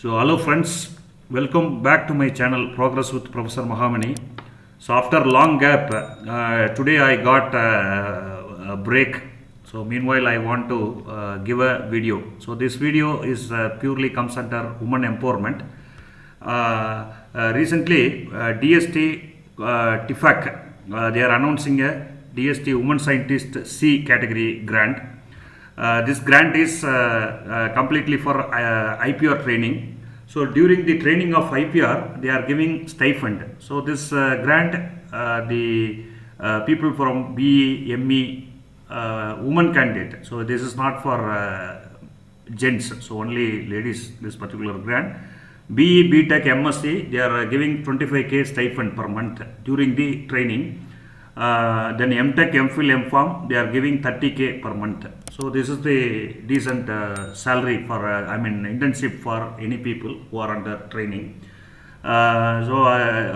So hello friends, welcome back to my channel Progress with Professor Mahamani. So after long gap, today I got a break. So meanwhile I want to give a video. So this video is purely comes under women empowerment. Recently DST TIFAC they are announcing a DST Women Scientist C category grant. This grant is completely for IPR training. So during the training of IPR, they are giving stipend. So this grant, the people from BE, ME, women candidate. So this is not for gents. So only ladies. This particular grant. BE, BTech, MSc, they are giving 25k stipend per month during the training. Then MTech, MPhil, MPharm, they are giving 30k per month. So this is the decent salary for internship for any people who are under training.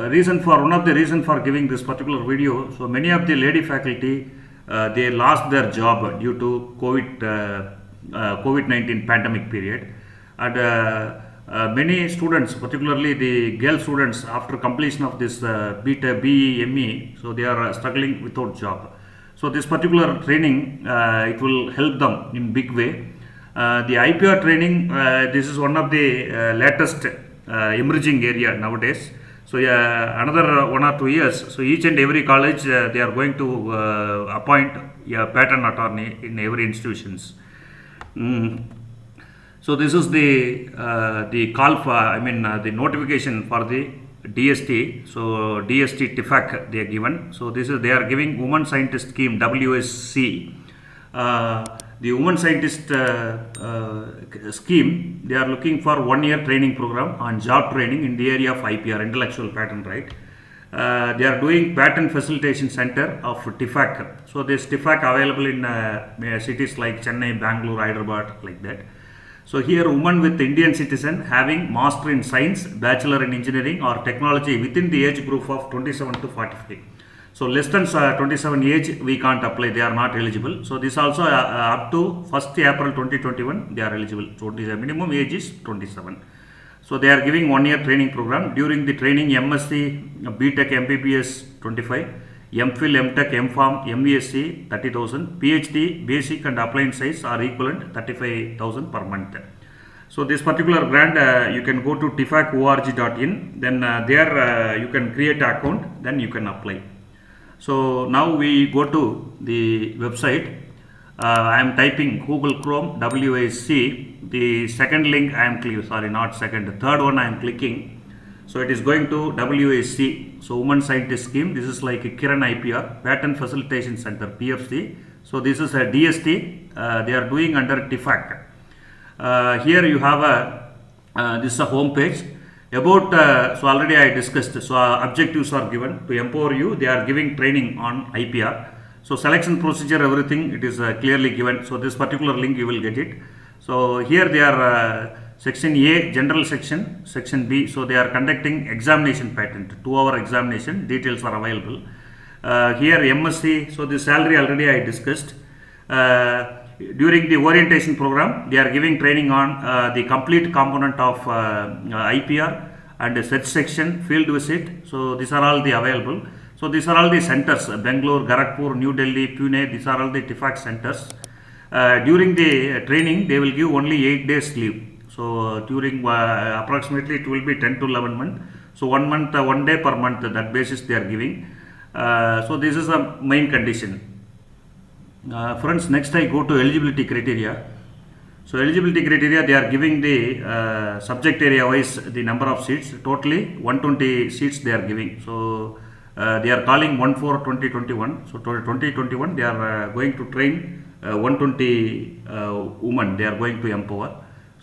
Reason for one of the reason for giving this particular video. So many of the lady faculty they lost their job due to COVID-19 pandemic period, and many students, particularly the girl students, after completion of this BTech, BE, ME, so they are struggling without job. So this particular training, it will help them in big way. The IPR training, this is one of the latest emerging area nowadays. So another 1 or 2 years, so each and every college they are going to appoint a patent attorney in every institutions. So this is the call for, the notification for the DST. So DST TIFAC they are given. So this is they are giving Women Scientist Scheme WSC. The Women Scientist scheme, they are looking for 1 year training program on job training in the area of IPR, intellectual patent right. They are doing patent facilitation center of TIFAC. So this TIFAC available in cities like Chennai, Bangalore, Hyderabad, like that. So here women with Indian citizen having master in science, bachelor in engineering or technology within the age group of 27 to 45. So less than 27 age we can't apply, they are not eligible. So this also up to 1st April 2021 they are eligible. So the minimum age is 27. So they are giving 1 year training program. During the training MSc, BTech, MBBS 25. MPhil, MTech, MPharm, MESc 30,000, PhD, basic and applied science are equivalent 35,000 per month. So this particular grant you can go to tifacorg.in, then there you can create an account, then you can apply. So now we go to the website. I am typing Google Chrome WSC. The second link I am clicking, sorry not second, the third one I am clicking. So it is going to WSC, so Women Scientist Scheme. This is like a Kiran IPR, Patent Facilitation Center, PFC. So this is a DST, they are doing under TIFAC. Here you have this is a home page. About, so already I discussed, so objectives are given to empower you. They are giving training on IPR. So selection procedure, everything, it is clearly given. So this particular link you will get it. So here they are Section A, general section, Section B. So they are conducting examination patent, 2-hour examination, details are available. Here MSc, so the salary already I discussed. During the orientation program, they are giving training on the complete component of IPR and search section, field visit. So these are all the available. So these are all the centers, Bangalore, Gorakhpur, New Delhi, Pune, these are all the TIFAC centers. During the training, they will give only 8 days leave. So during approximately it will be 10 to 11 months. So 1 month, 1 day per month, that basis they are giving. So this is the main condition. Friends, next I go to eligibility criteria. So eligibility criteria, they are giving the subject area wise the number of seats. Totally 120 seats they are giving. So they are calling 1/4/2021. So 2021 they are going to train 120 women. They are going to empower.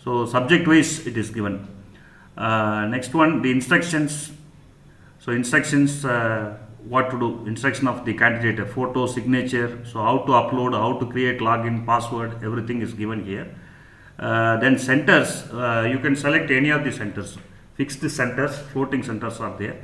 So subject wise it is given. Next one, the instructions. So instructions, what to do, instruction of the candidate, a photo, signature, so how to upload, how to create login, password, everything is given here. Then centers, you can select any of the centers, fixed centers, floating centers are there.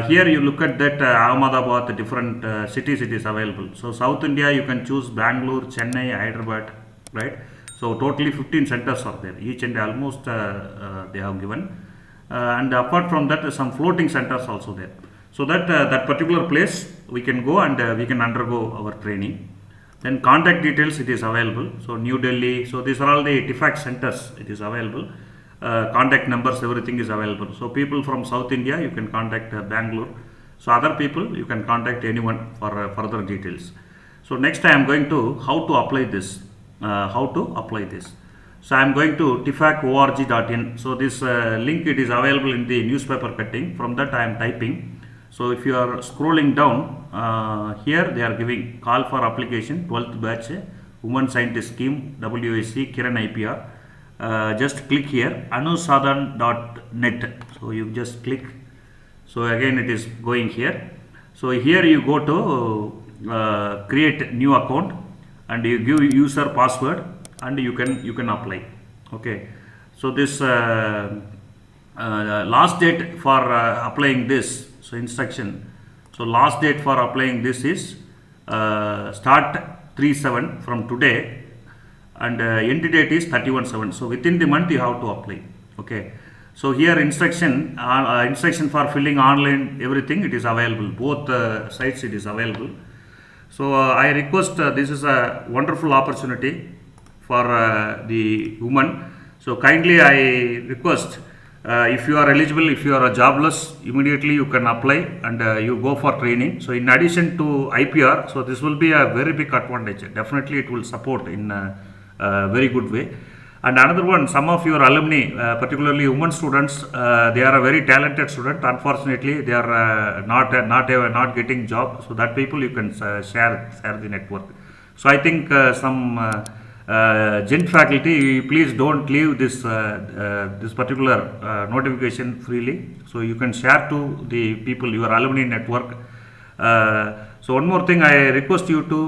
Here you look at that Ahmedabad, the different cities it is available. So South India you can choose Bangalore, Chennai, Hyderabad, right? So totally 15 centers are there, each and almost they have given, and apart from that some floating centers also there, so that that particular place we can go and we can undergo our training. Then contact details, it is available. So New Delhi, so these are all the TIFAC centers, it is available. Contact numbers, everything is available. So people from South India, you can contact Bangalore. So other people, you can contact anyone for further details. So next I am going to how to apply this. So I am going to tifacorg.in. So this link, it is available in the newspaper cutting. From that I am typing. So if you are scrolling down, here they are giving call for application 12th batch Women Scientist Scheme WSC Kiran IPR. Just click here anusadhan.net. So you just click. So again it is going here. So here you go to create new account and you give user password and you can apply. Okay. So this last date for applying this. So instruction. So last date for applying this is start 3/7 from today, and end date is 31/7. So within the month you have to apply. Okay. So here instruction for filling online everything, it is available. Both sites it is available. So I request, this is a wonderful opportunity for the women. So kindly I request, if you are eligible, if you are jobless, immediately you can apply and you go for training. So in addition to IPR, so this will be a very big advantage. Definitely it will support in a very good way. And another one, some of your alumni, particularly women students, they are a very talented student. Unfortunately, they are not getting job. So that people you can share the network. So I think some Gent faculty, please don't leave this this particular notification freely. So you can share to the people, your alumni network. So one more thing, I request you to,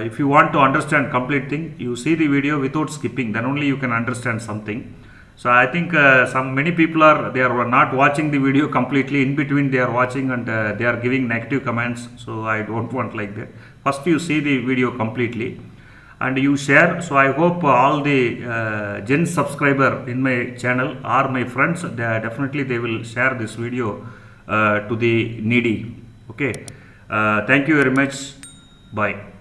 if you want to understand complete thing, you see the video without skipping, then only you can understand something. So I think many people they are not watching the video completely. In between they are watching and they are giving negative comments. So I don't want like that. First you see the video completely and you share. So I hope all the Gen subscriber in my channel or my friends, definitely they will share this video to the needy. Okay. Thank you very much. Bye.